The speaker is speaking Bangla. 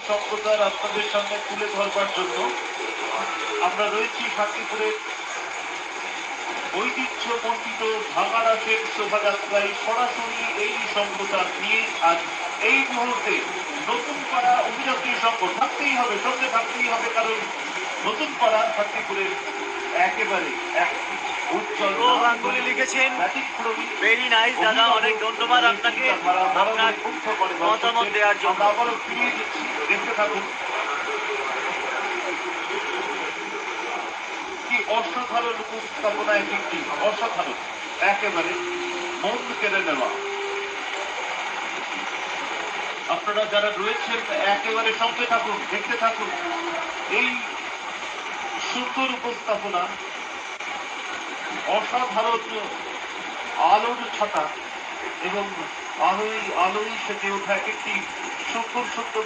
সম্প্রদায় আপনাদের সামনে তুলে ধরবার জন্য আমরা রয়েছি শান্তিপুরের ঐতিহ্যমণ্ডিত ভাঙারাসের শোভাযাত্রায় সরাসরি এই সম্প্রদায় নিয়ে আজ এই মুহূর্তে নতুন পাড়া অভিযাত্রী সংঘ থাকতেই হবে, সঙ্গে থাকতেই হবে, কারণ নতুন পাড়া শান্তিপুরের একেবারে এক উজ্জ্বল গাঙ্গুলি লিখেছেন, ভেরি নাইস দাদা, অনেক ধন্যবাদ আপনাকে আপনার মতামত দেওয়ার জন্য। আবারও ফিরিয়ে দিচ্ছি, দেখতে থাকুন। কি অসাধারণ উপস্থাপনা, একটি অসাধারণ, একেবারে মন কেড়ে নেওয়া। আপনারা যারা রয়েছেন একেবারে সঙ্গে থাকুন, দেখতে থাকুন এই সুন্দর উপস্থাপনা, অসাধারণ আলোর ছটা এবং আলোয় সেজে ওঠা একটি সুন্দর সুন্দর